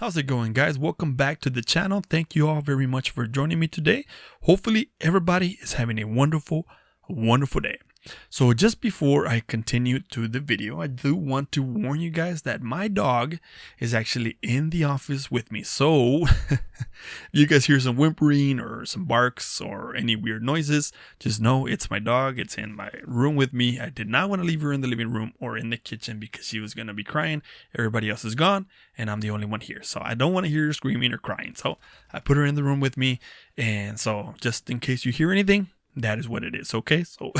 How's it going, guys? Welcome back to the channel. Thank you all very much for joining me today. Hopefully everybody is having a wonderful day. So just before I continue to the video, I do want to warn you guys that my dog is actually in the office with me. So if you guys hear some whimpering or some barks or any weird noises, just know it's my dog. It's in my room with me. I did not want to leave her in the living room or in the kitchen because she was going to be crying. Everybody else is gone and I'm the only one here. So I don't want to hear her screaming or crying. So I put her in the room with me. And so just in case you hear anything, that is what it is, okay? So,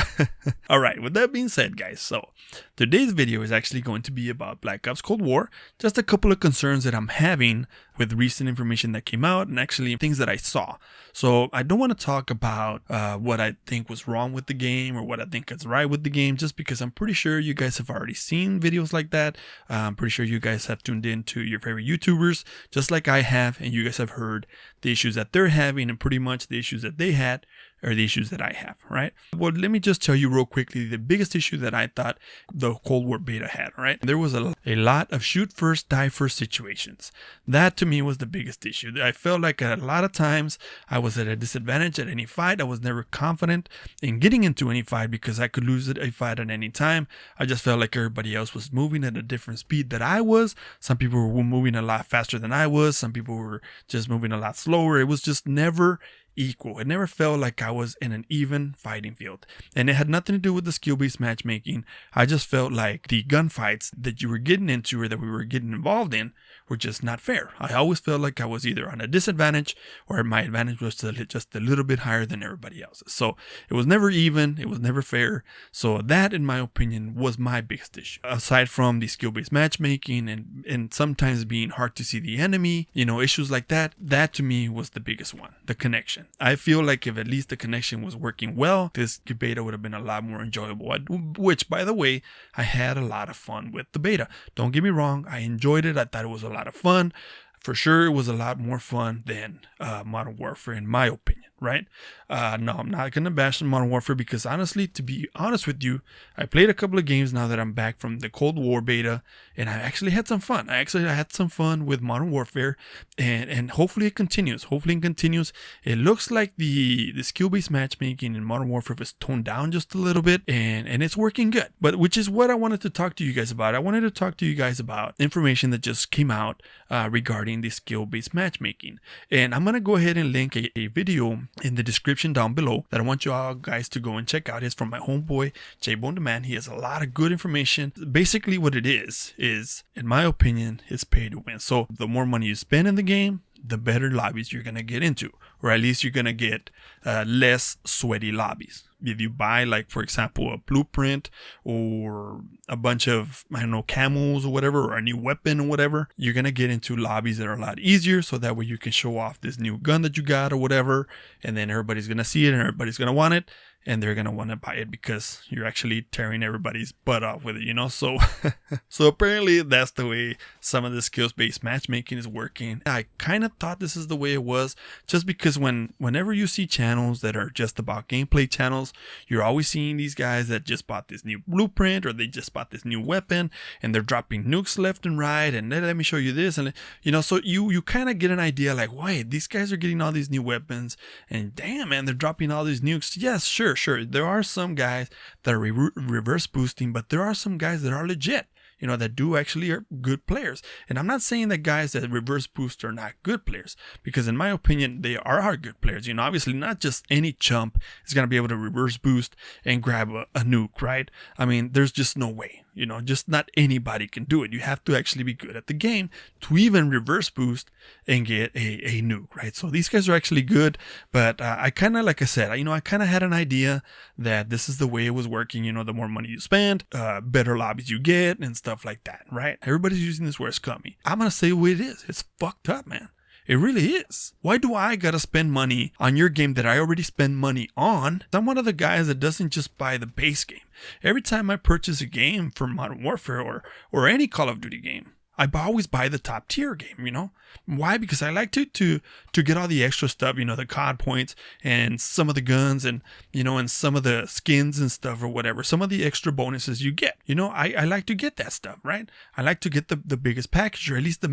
all right, with that being said, guys, so today's video is actually going to be about Black Ops Cold War. Just a couple of concerns that I'm having with recent information that came out and actually things that I saw. So I don't want to talk about what I think was wrong with the game or what I think is right with the game, just because I'm pretty sure you guys have already seen videos like that. I'm pretty sure you guys have tuned in to your favorite YouTubers, just like I have, and you guys have heard the issues that they're having and pretty much the issues that they had are the issues that I have, right? Well, let me just tell you real quickly the biggest issue that I thought the Cold War beta had, right? There was a lot of shoot first, die first situations. That to me was the biggest issue. I felt like a lot of times I was at a disadvantage at any fight. I was never confident in getting into any fight because I could lose a fight at any time. I just felt like everybody else was moving at a different speed that I was. Some people were moving a lot faster than I was. Some people were just moving a lot slower. It was just never equal. It never felt like I was in an even fighting field, and it had nothing to do with the skill-based matchmaking. I just felt like the gunfights that you were getting into or that we were getting involved in were just not fair. I always felt like I was either on a disadvantage or my advantage was just a little bit higher than everybody else's. So it was never even, it was never fair. So that, in my opinion, was my biggest issue. Aside from the skill-based matchmaking and sometimes being hard to see the enemy, issues like that, that to me was the biggest one, the connection. I feel like if at least the connection was working well, this beta would have been a lot more enjoyable, which, by the way, I had a lot of fun with the beta. Don't get me wrong, I enjoyed it. I thought it was a lot of fun. For sure, it was a lot more fun than Modern Warfare, in my opinion, right? No, I'm not going to bash on Modern Warfare because, honestly, to be honest with you, I played a couple of games now that I'm back from the Cold War beta, and I actually had some fun. I had some fun with Modern Warfare, and hopefully it continues. Hopefully it continues. It looks like the skill-based matchmaking in Modern Warfare is toned down just a little bit, and it's working good. But which is what I wanted to talk to you guys about. I wanted to talk to you guys about information that just came out regarding the skill-based matchmaking. And I'm going to go ahead and link a video in the description down below that I want you all guys to go and check out. It's from my homeboy, JbowenDaMan. He has a lot of good information. Basically what it is, in my opinion, is pay to win. So the more money you spend in the game, the better lobbies you're going to get into, or at least you're going to get less sweaty lobbies. If you buy, like, for example, a blueprint or a bunch of, camels or whatever, or a new weapon or whatever, you're going to get into lobbies that are a lot easier. So that way you can show off this new gun that you got or whatever. And then everybody's going to see it and everybody's going to want it. And they're going to want to buy it because you're actually tearing everybody's butt off with it, So, so apparently that's the way some of the skills-based matchmaking is working. I kind of thought this is the way it was, just because whenever you see channels that are just about gameplay channels, you're always seeing these guys that just bought this new blueprint or they just bought this new weapon and they're dropping nukes left and right. And let me show you this. And, so you kind of get an idea like, wait, these guys are getting all these new weapons and damn, man, they're dropping all these nukes. Yes, sure. There are some guys that are reverse boosting, but there are some guys that are legit, that do actually are good players. And I'm not saying that guys that reverse boost are not good players, because in my opinion, they are good players. Obviously not just any chump is going to be able to reverse boost and grab a nuke, right? I mean, there's just no way. Just not anybody can do it. You have to actually be good at the game to even reverse boost and get a nuke, right? So these guys are actually good, but I kind of, like I said, I kind of had an idea that this is the way it was working. The more money you spend, better lobbies you get and stuff like that, right? Everybody's using this where it's coming. I'm going to say what it is. It's fucked up, man. It really is. Why do I gotta spend money on your game that I already spend money on? I'm one of the guys that doesn't just buy the base game. Every time I purchase a game for Modern Warfare or any Call of Duty game, I always buy the top tier game, you know? Why? Because I like to get all the extra stuff, you know, the COD points and some of the guns and, you know, and some of the skins and stuff or whatever. Some of the extra bonuses you get. You know, I like to get that stuff, right? I like to get the biggest package, or at least the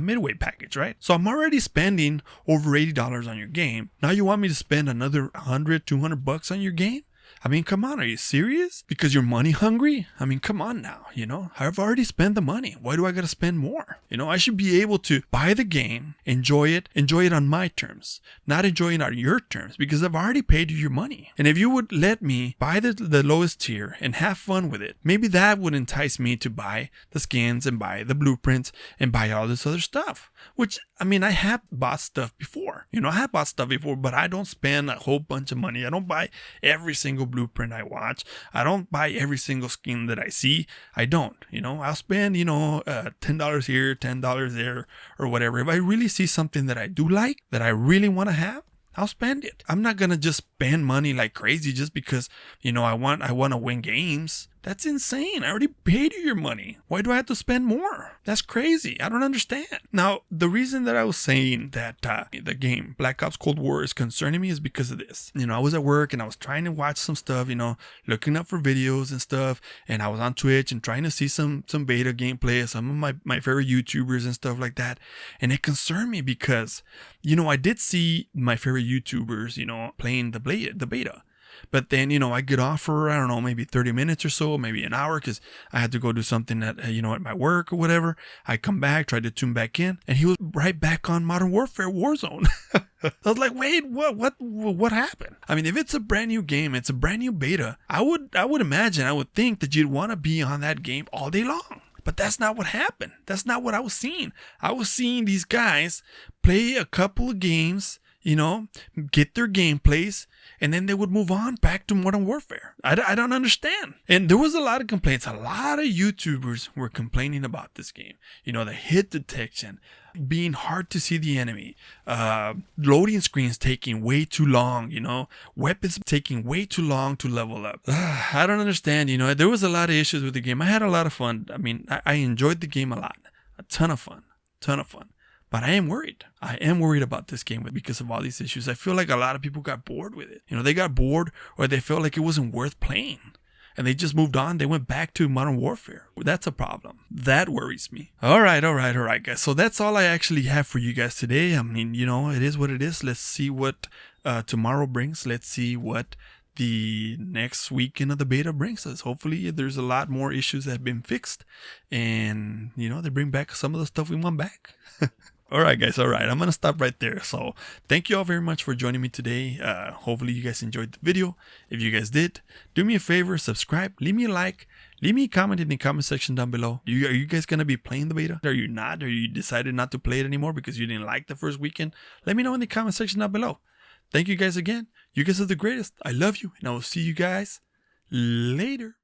midway package, right? So I'm already spending over $80 on your game. Now you want me to spend another $100, $200 on your game? I mean, come on, are you serious? Because you're money hungry? I mean, come on now, you know? I've already spent the money. Why do I gotta spend more? You know, I should be able to buy the game, enjoy it on my terms, not enjoy it on your terms, because I've already paid you your money. And if you would let me buy the lowest tier and have fun with it, maybe that would entice me to buy the skins and buy the blueprints and buy all this other stuff. Which, I mean, I have bought stuff before. You know, I have bought stuff before, but I don't spend a whole bunch of money. I don't buy every single blueprint I watch. I don't buy every single skin that I see. I don't, you know, I'll spend, you know, $10 here, $10 there, or whatever. If I really see something that I do like, that I really want to have, I'll spend it. I'm not going to just spend money like crazy just because, you know, I want to win games. That's insane. I already paid you your money. Why do I have to spend more? That's crazy. I don't understand. Now, the reason that I was saying that the game Black Ops Cold War is concerning me is because of this. You know, I was at work and I was trying to watch some stuff, you know, looking up for videos and stuff. And I was on Twitch and trying to see some beta gameplay of some of my favorite YouTubers and stuff like that. And it concerned me because, you know, I did see my favorite YouTubers, you know, playing the beta. But then, you know, I get off for, I don't know, maybe 30 minutes or so, maybe an hour, because I had to go do something at, you know, at my work or whatever. I come back, try to tune back in, and he was right back on Modern Warfare Warzone. I was like, wait, what happened? I mean, if it's a brand new game, it's a brand new beta, I would think that you'd want to be on that game all day long. But that's not what happened. That's not what I was seeing. I was seeing these guys play a couple of games, you know, get their gameplays, and then they would move on back to Modern Warfare. I don't understand. And there was a lot of complaints. A lot of YouTubers were complaining about this game. You know, the hit detection, being hard to see the enemy, loading screens taking way too long, you know, weapons taking way too long to level up. I don't understand. You know, there was a lot of issues with the game. I had a lot of fun. I mean, I enjoyed the game a lot. A ton of fun. But I am worried. I am worried about this game because of all these issues. I feel like a lot of people got bored with it. You know, they got bored, or they felt like it wasn't worth playing. And they just moved on. They went back to Modern Warfare. That's a problem. That worries me. All right, guys. So that's all I actually have for you guys today. I mean, you know, it is what it is. Let's see what tomorrow brings. Let's see what the next weekend of the beta brings us. Hopefully there's a lot more issues that have been fixed, and, you know, they bring back some of the stuff we want back. All right, guys. All right. I'm going to stop right there. So thank you all very much for joining me today. Hopefully you guys enjoyed the video. If you guys did, do me a favor, subscribe, leave me a like, leave me a comment in the comment section down below. Are you guys going to be playing the beta? Are you not? Or you decided not to play it anymore because you didn't like the first weekend? Let me know in the comment section down below. Thank you guys again. You guys are the greatest. I love you, and I will see you guys later.